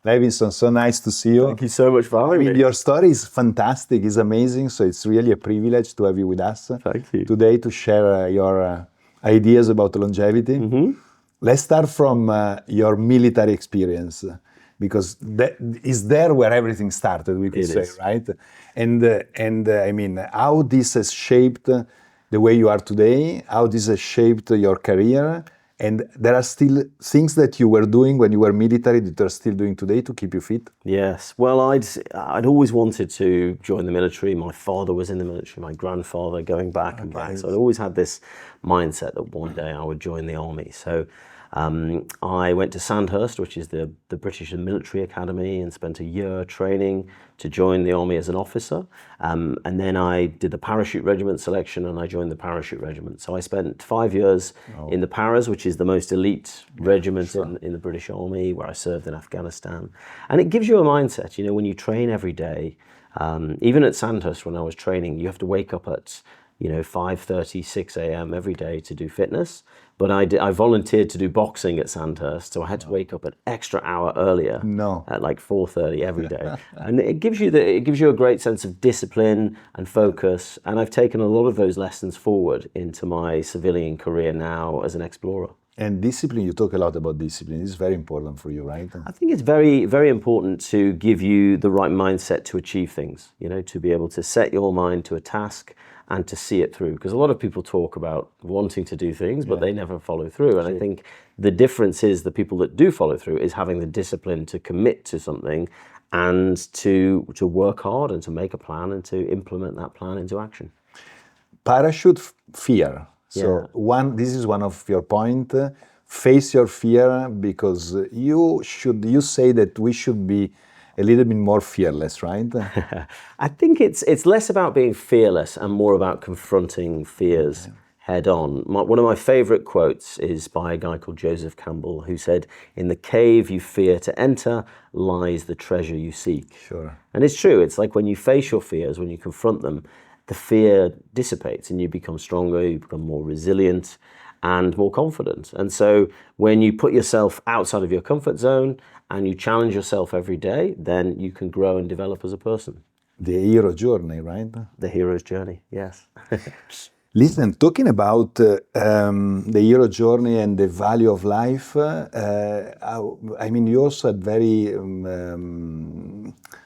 Levison, so nice to see you. Thank you so much for having me. Your story is fantastic, it's amazing, so it's really a privilege to have you with us Thank you. today to share your ideas about longevity. Let's start from your military experience, because that is there where everything started, we could say, right? And I mean, how this has shaped the way you are today, how this has shaped your career, and there are still things that you were doing when you were military that you're still doing today to keep you fit? Yes. Well, I'd always wanted to join the military. My father was in the military, my grandfather, going back and back. So I'd always had this mindset that one day I would join the army. So I went to Sandhurst, which is the British Military Academy, and spent a year training to join the army as an officer. And then I did the parachute regiment selection, and I joined the parachute regiment. So I spent 5 years in the Paras, which is the most elite regiment in the British Army, where I served in Afghanistan. And it gives you a mindset, you know, when you train every day, even at Sandhurst when I was training, you have to wake up at 5:30, 6 a.m. every day to do fitness. But I volunteered to do boxing at Sandhurst, so I had to wake up an extra hour earlier at like 4:30 every day. And it gives you a great sense of discipline and focus. And I've taken a lot of those lessons forward into my civilian career now as an explorer. And discipline, you talk a lot about discipline. It's very important for you, right? I think it's very, very important to give you the right mindset to achieve things, to be able to set your mind to a task and to see it through. Because a lot of people talk about wanting to do things, but they never follow through. And I think the difference is the people that do follow through is having the discipline to commit to something and to work hard and to make a plan and to implement that plan into action. Parachute fear. So this is one of your point. Face your fear, because you say that we should be a little bit more fearless, right? I think it's less about being fearless and more about confronting fears head on. One of my favorite quotes is by a guy called Joseph Campbell, who said, "In the cave you fear to enter lies the treasure you seek." Sure. And it's true. It's like when you face your fears, when you confront them, the fear dissipates and you become stronger, you become more resilient and more confident. And so when you put yourself outside of your comfort zone and you challenge yourself every day, then you can grow and develop as a person. The hero journey, right? The hero's journey, yes. Listen, talking about the hero journey and the value of life, I mean, you also had very,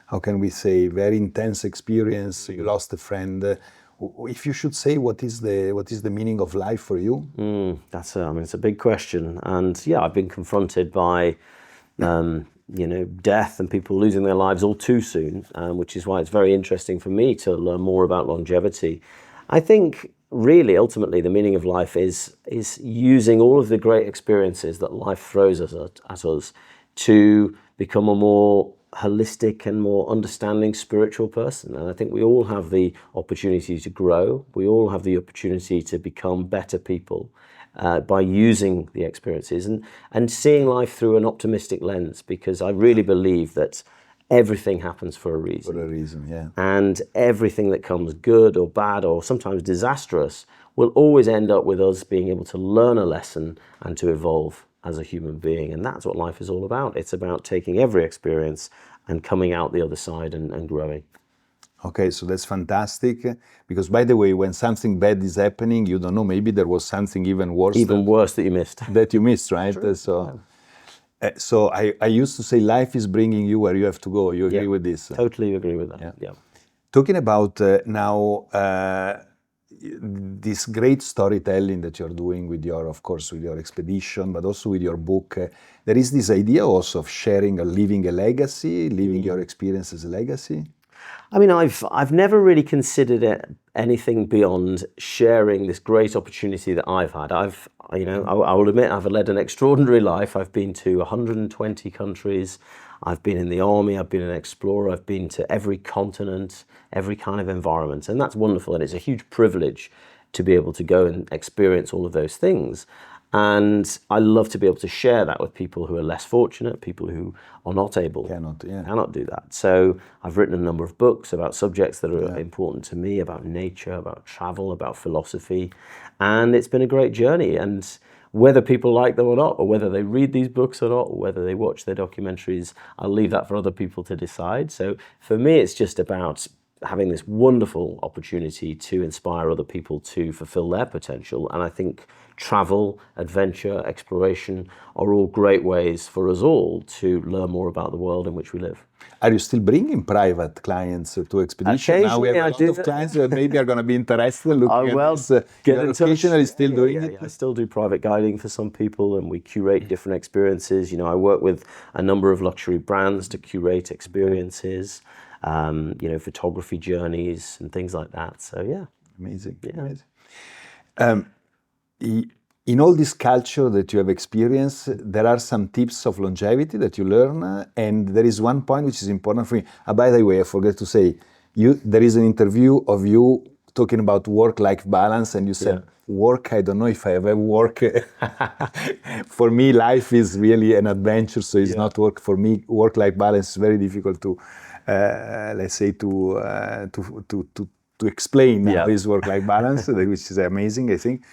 how can we say, very intense experience. You lost a friend. If you should say, what is the meaning of life for you? It's a big question. And I've been confronted by death and people losing their lives all too soon, which is why it's very interesting for me to learn more about longevity. I think really, ultimately, the meaning of life is using all of the great experiences that life throws at us to become a more holistic and more understanding spiritual person. And I think we all have the opportunity to grow. We all have the opportunity to become better people by using the experiences and seeing life through an optimistic lens, because I really believe that everything happens for a reason. For a reason, yeah. And everything that comes good or bad or sometimes disastrous will always end up with us being able to learn a lesson and to evolve as a human being. And that's what life is all about. It's about taking every experience and coming out the other side and growing. Okay, so that's fantastic. Because, by the way, when something bad is happening, you don't know, maybe there was something even worse. Even worse that you missed. That you missed, right? True. So I used to say life is bringing you where you have to go. You agree with this? Totally agree with that. Yeah. Talking about now this great storytelling that you're doing with your expedition, but also with your book, there is this idea also of sharing or leaving a legacy, leaving your experience as a legacy. I mean, I've never really considered it anything beyond sharing this great opportunity that I've had. I will admit I've led an extraordinary life. I've been to 120 countries. I've been in the army. I've been an explorer. I've been to every continent, every kind of environment. And that's wonderful. And it's a huge privilege to be able to go and experience all of those things. And I love to be able to share that with people who are less fortunate, people who are not able, cannot do that. So I've written a number of books about subjects that are important to me, about nature, about travel, about philosophy. And it's been a great journey. And Whether people like them or not, or whether they read these books or not, or whether they watch their documentaries, I'll leave that for other people to decide. So for me, it's just about having this wonderful opportunity to inspire other people to fulfill their potential. And I think travel, adventure, exploration are all great ways for us all to learn more about the world in which we live. Are you still bringing private clients to expedition? Now we have a lot of clients that maybe are going to be interested in looking at this. You're occasionally still doing it? I still do private guiding for some people, and we curate different experiences. I work with a number of luxury brands to curate experiences, photography journeys and things like that. So, yeah. Amazing. Yeah. Amazing. In all this culture that you have experienced, there are some tips of longevity that you learn, and there is one point which is important for me. By the way, I forgot to say, there is an interview of you talking about work-life balance, and you said, work, I don't know if I ever work. For me, life is really an adventure, so it's not work. For me, work-life balance is very difficult to, let's say, to explain this work-life balance, which is amazing, I think.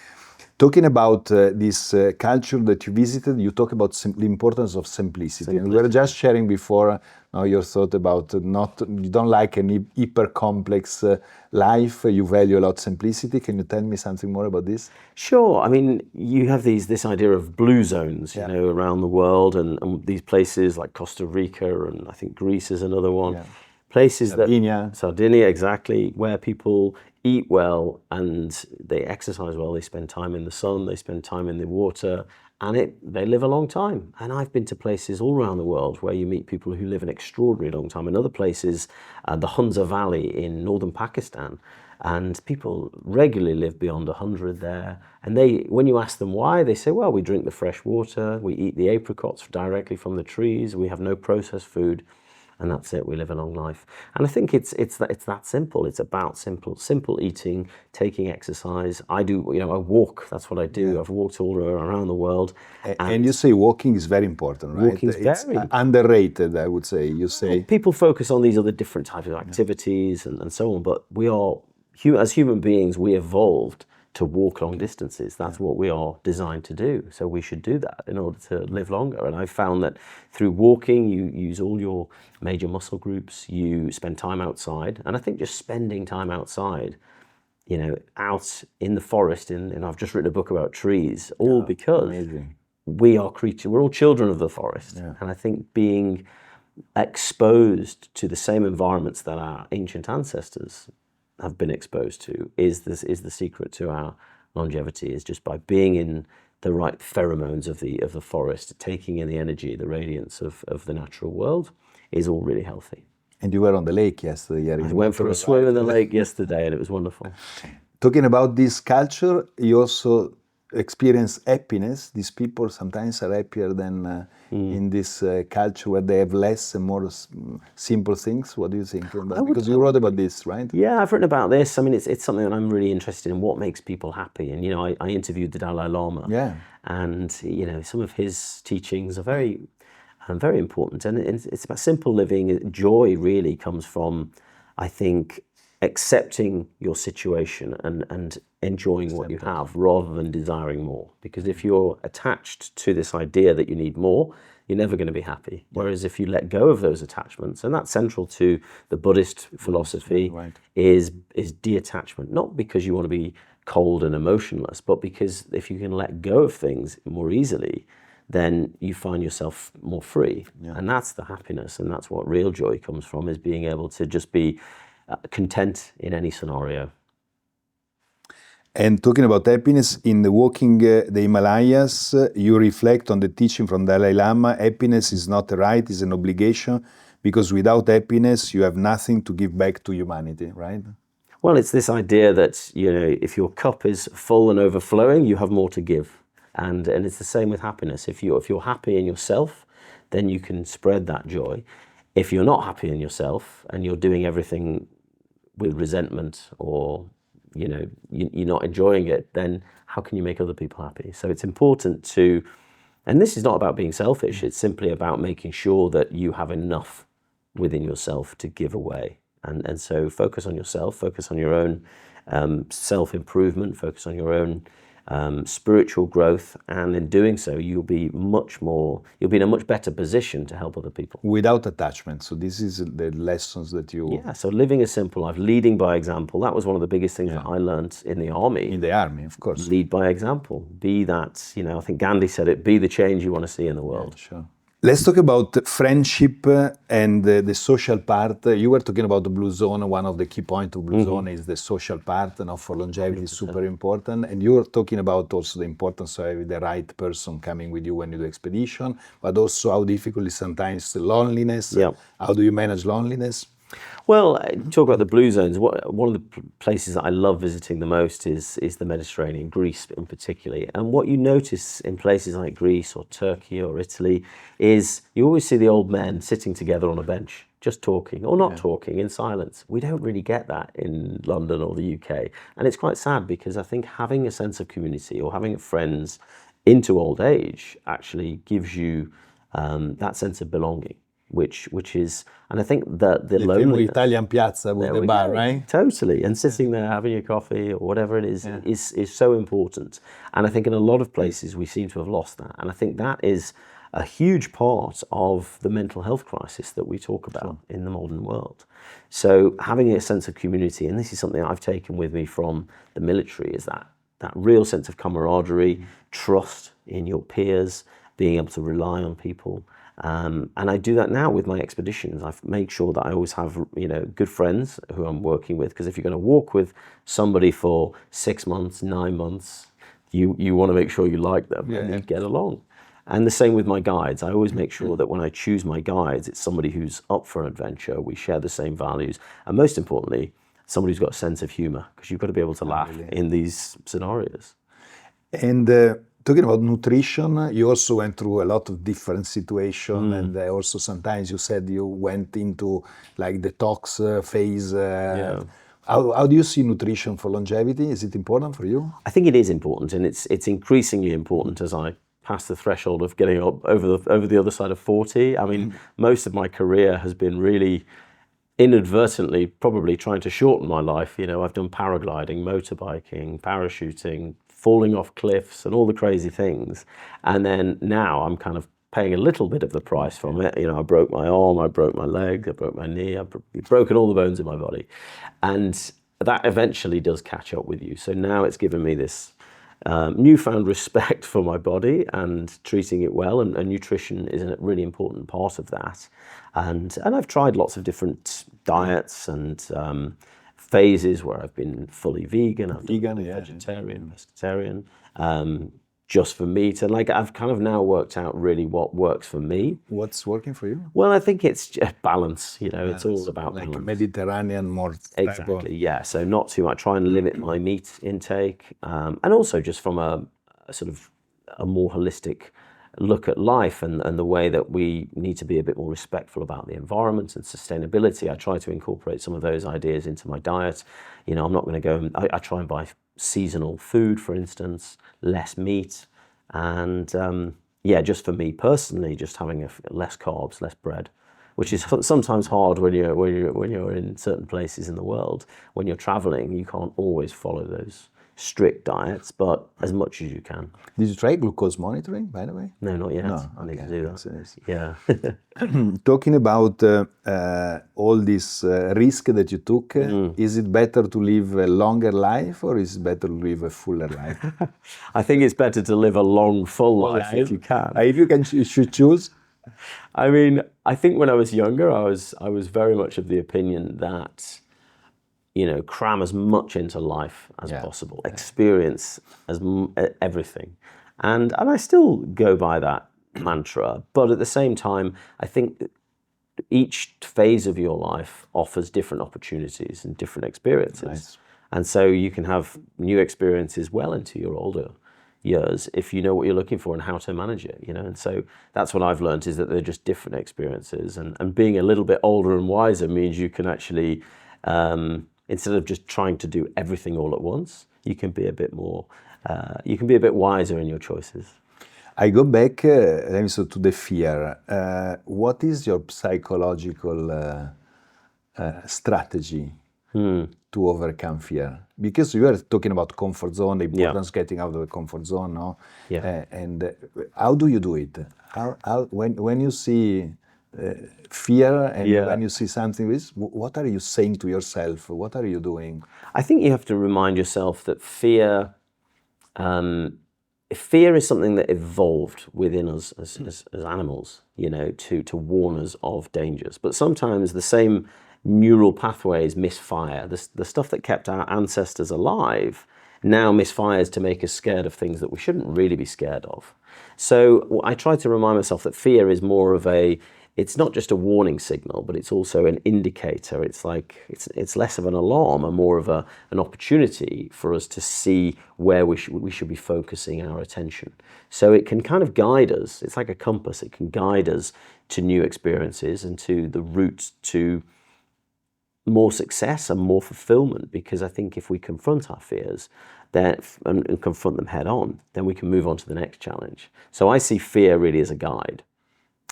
Talking about this culture that you visited, you talk about the importance of simplicity. And we were just sharing before your thought about you don't like an hyper complex life. You value a lot simplicity. Can you tell me something more about this? Sure. I mean, you have this idea of blue zones, around the world, and these places like Costa Rica, and I think Greece is another one. Yeah. Places Sardinia, exactly, where people eat well and they exercise well. They spend time in the sun, they spend time in the water, and they live a long time. And I've been to places all around the world where you meet people who live an extraordinary long time. In other places, the Hunza Valley in northern Pakistan, and people regularly live beyond 100 there. And when you ask them why, they say, well, we drink the fresh water, we eat the apricots directly from the trees, we have no processed food. And that's it. We live a long life, and I think it's that simple. It's about simple eating, taking exercise. I walk. That's what I do. Yeah. I've walked all around the world. And you say walking is very important, right? Walking is very underrated, I would say. You say people focus on these other different types of activities and so on, but we are as human beings, we evolved to walk long distances. That's what we are designed to do. So we should do that in order to live longer. And I've found that through walking, you use all your major muscle groups, you spend time outside. And I think just spending time outside, out in the forest, and I've just written a book about trees, all because we are creatures, we're all children of the forest. Yeah. And I think being exposed to the same environments that our ancient ancestors have been exposed to is the secret to our longevity, is just by being in the right pheromones of the forest, taking in the energy, the radiance of the natural world, is all really healthy. And you were on the lake yesterday. I went for a swim in the lake yesterday, and it was wonderful. Talking about this culture, you also experience happiness. These people sometimes are happier than in this culture where they have less and more simple things. What do you think? Because you wrote about this, right? Yeah, I've written about this. I mean, it's something that I'm really interested in, what makes people happy. And, I interviewed the Dalai Lama. Yeah. And, some of his teachings are very important. And it's about simple living. Joy really comes from, I think, accepting your situation and enjoying what you have rather than desiring more. Because if you're attached to this idea that you need more, you're never going to be happy. Whereas if you let go of those attachments, and that's central to the Buddhist philosophy, is detachment. Not because you want to be cold and emotionless, but because if you can let go of things more easily, then you find yourself more free. Yeah. And that's the happiness, and that's what real joy comes from, is being able to just be content in any scenario. And talking about happiness, in the walking the Himalayas, you reflect on the teaching from Dalai Lama. Happiness is not a right, it's an obligation, because without happiness, you have nothing to give back to humanity, right? Well, it's this idea that, if your cup is full and overflowing, you have more to give. And it's the same with happiness. If you're happy in yourself, then you can spread that joy. If you're not happy in yourself and you're doing everything with resentment, or you're not enjoying it, then how can you make other people happy? So it's important to, and this is not about being selfish, it's simply about making sure that you have enough within yourself to give away. And so focus on yourself, focus on your own self-improvement, focus on your own spiritual growth, and in doing so, you'll be in a much better position to help other people. Without attachment. So this is the lessons that you... Yeah, so living a simple life, leading by example. That was one of the biggest things that I learned in the army. In the army, of course. Lead by example. Be that, I think Gandhi said it, be the change you want to see in the world. Yeah, sure. Let's talk about friendship and the social part. You were talking about the Blue Zone. One of the key points of Blue Zone is the social part, for longevity is super important. And you're talking about also the importance of having the right person coming with you when you do expedition, but also how difficult is sometimes the loneliness. Yeah. How do you manage loneliness? Well, talk about the blue zones. One of the places that I love visiting the most is the Mediterranean, Greece in particular. And what you notice in places like Greece or Turkey or Italy is you always see the old men sitting together on a bench, just talking or not talking in silence. We don't really get that in London or the UK. And it's quite sad because I think having a sense of community or having friends into old age actually gives you that sense of belonging. Which is, and I think that the loneliness... Italian piazza with the bar, right? Totally, and sitting there having your coffee or whatever it is so important. And I think in a lot of places we seem to have lost that. And I think that is a huge part of the mental health crisis that we talk about in the modern world. So having a sense of community, and this is something I've taken with me from the military, is that real sense of camaraderie, trust in your peers, being able to rely on people. And I do that now with my expeditions. I make sure that I always have, good friends who I'm working with, because if you're going to walk with somebody for 6 months, 9 months, you want to make sure you like them and you get along. And the same with my guides. I always make sure that when I choose my guides, it's somebody who's up for an adventure. We share the same values. And most importantly, somebody who's got a sense of humor, because you've got to be able to laugh in these scenarios. And talking about nutrition, you also went through a lot of different situations, and also sometimes you said you went into like detox phase. How do you see nutrition for longevity? Is it important for you? I think it is important, and it's increasingly important as I pass the threshold of getting up over the other side of 40. I mean, most of my career has been really inadvertently probably trying to shorten my life. I've done paragliding, motorbiking, parachuting, falling off cliffs and all the crazy things. And then now I'm kind of paying a little bit of the price from it. I broke my arm, I broke my leg, I broke my knee, I've broken all the bones in my body. And that eventually does catch up with you. So now it's given me this newfound respect for my body and treating it well, and nutrition is a really important part of that. And I've tried lots of different diets and phases where I've been fully vegan, I've been vegetarian, pescatarian, just for meat. And I've kind of now worked out really what works for me. What's working for you? Well, I think it's just balance, it's all about like balance. Mediterranean more. Exactly, yeah. So not too much, try and limit my meat intake. And also just from a sort of a more holistic look at life and the way that we need to be a bit more respectful about the environment and sustainability. I try to incorporate some of those ideas into my diet. I'm not going to go, I try and buy seasonal food, for instance, less meat. And just for me personally, just having less carbs, less bread, which is sometimes hard when you're in certain places in the world. When you're traveling, you can't always follow those strict diets, but as much as you can. Did you try glucose monitoring, by the way? No, not yet. No, I need to do that. Yeah. Talking about all this risk that you took, is it better to live a longer life or is it better to live a fuller life? I think it's better to live a long, full life if you can. If you should choose. I mean, I think when I was younger, I was very much of the opinion that cram as much into life as possible, experience everything. And I still go by that mantra. But at the same time, I think each phase of your life offers different opportunities and different experiences. Nice. And so you can have new experiences well into your older years if you know what you're looking for and how to manage it, And so that's what I've learned, is that they're just different experiences. And being a little bit older and wiser means you can actually... instead of just trying to do everything all at once, you can be a bit more, you can be a bit wiser in your choices. I go back to the fear. What is your psychological strategy to overcome fear? Because you are talking about comfort zone, the importance of getting out of the comfort zone, no? Yeah. And how do you do it? When you see fear and when you see something, what are you saying to yourself? What are you doing? I think you have to remind yourself that fear is something that evolved within us as animals, you know, to warn us of dangers. But sometimes the same neural pathways misfire. The stuff that kept our ancestors alive now misfires to make us scared of things that we shouldn't really be scared of. So I try to remind myself that fear is more of it's not just a warning signal, but it's also an indicator. It's like, it's less of an alarm and more of an opportunity for us to see where we should be focusing our attention. So it can kind of guide us. It's like a compass. It can guide us to new experiences and to the route to more success and more fulfillment. Because I think if we confront our fears and confront them head on, then we can move on to the next challenge. So I see fear really as a guide.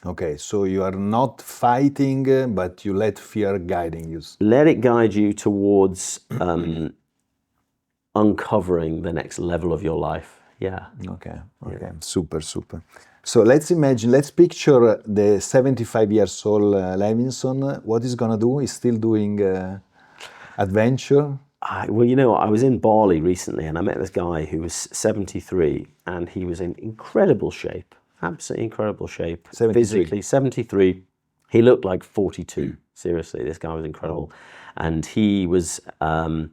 Okay, so you are not fighting, but you let fear guiding you. Let it guide you towards uncovering the next level of your life. Yeah. Okay. Super. So let's picture the 75 years old Levison. What he's gonna do? He's still doing adventure. Well, you know, I was in Bali recently and I met this guy who was 73 and he was in incredible shape. Absolutely incredible shape. 73. Physically, 73. He looked like 42. Seriously, this guy was incredible. And he was an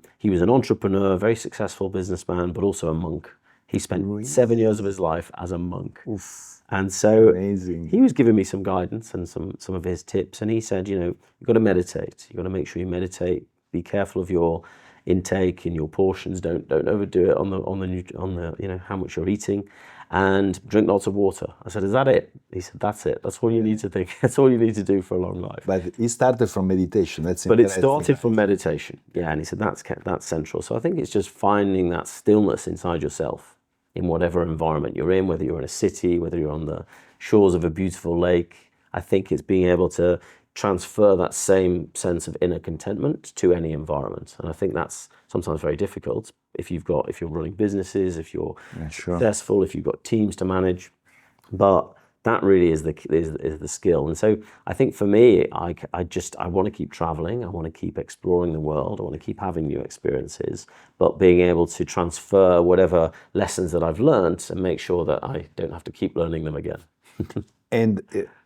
entrepreneur, very successful businessman, but also a monk. He spent 7 years of his life as a monk. Oof. And so Amazing. he was giving me some guidance and some of his tips. And he said, you know, you've got to meditate. You've got to make sure you meditate. Be careful of your intake and your portions. Don't overdo it on the you know, how much you're eating. And drink lots of water. I said, is that it? He said, that's it. That's all you need to think. That's all you need to do for a long life. But it started from meditation. That's But it started from meditation. Yeah, and he said that's central. So I think it's just finding that stillness inside yourself in whatever environment you're in, whether you're in a city, whether you're on the shores of a beautiful lake. I think it's being able to transfer that same sense of inner contentment to any environment. And I think that's sometimes very difficult if you're running businesses, if you're successful, if you've got teams to manage. But that really is the skill. And so I think for me, I want to keep traveling. I want to keep exploring the world. I want to keep having new experiences, but being able to transfer whatever lessons that I've learned and make sure that I don't have to keep learning them again. And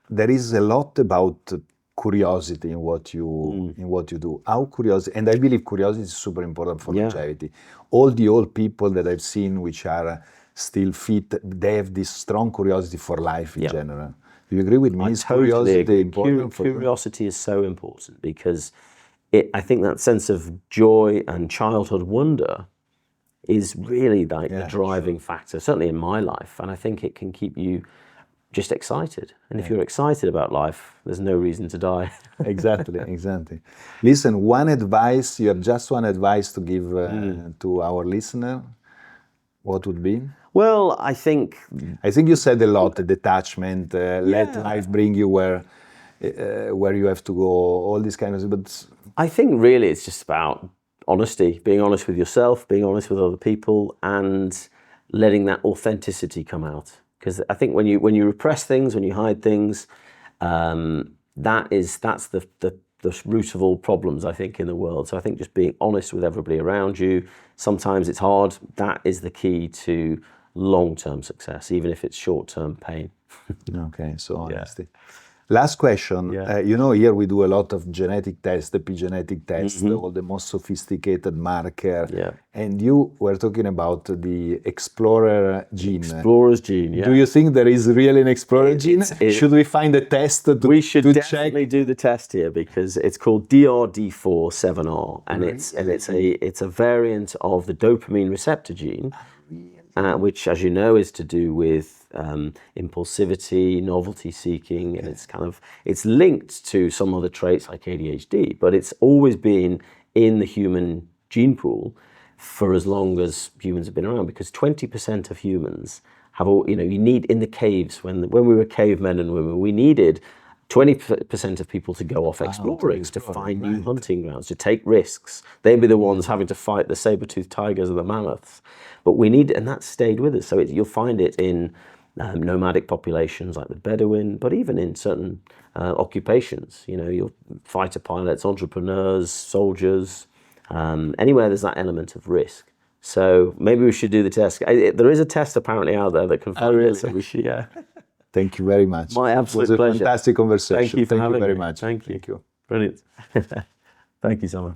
there is a lot about curiosity in what you do. How curiosity, and I believe curiosity is super important for longevity. All the old people that I've seen, which are still fit, they have this strong curiosity for life in general. Do you agree with me? I totally agree. Curiosity is so important because I think that sense of joy and childhood wonder is really like the driving factor, certainly in my life. And I think it can keep you just excited. And if you're excited about life, there's no reason to die. Exactly. Listen, one advice, you have just one advice to give to our listener, what would be? Well, I think you said a lot, detachment, let life bring you where you have to go, all these kind of things. But I think really it's just about honesty, being honest with yourself, being honest with other people, and letting that authenticity come out. Because I think when you repress things, when you hide things, that's the root of all problems, I think, in the world. So I think just being honest with everybody around you, sometimes it's hard, that is the key to long-term success, even if it's short-term pain. Okay, so honesty. Last question. You know, here we do a lot of genetic tests, epigenetic tests, all the most sophisticated marker. Yeah. And you were talking about the explorer gene. Explorer's gene, yeah. Do you think there is really an explorer gene? Should we find a test we should definitely do the test here because it's called DRD4-7R, and it's a variant of the dopamine receptor gene. Which, as you know, is to do with impulsivity, novelty seeking, and it's linked to some other traits like ADHD, but it's always been in the human gene pool for as long as humans have been around, because 20% of humans have, you need in the caves, when we were cavemen and women, we needed 20% of people to go off exploring, to find new hunting grounds, to take risks. They'd be the ones having to fight the saber-toothed tigers or the mammoths. But we need, and that stayed with us. So you'll find it in nomadic populations like the Bedouin, but even in certain occupations. You know, your fighter pilots, entrepreneurs, soldiers, anywhere there's that element of risk. So maybe we should do the test. There is a test apparently out there that can find it, so we should, yeah. Thank you very much. My absolute pleasure. It was pleasure. a fantastic conversation. Thank you for having very me. much. Thank you. Thank you. Brilliant. Thank you, Simon.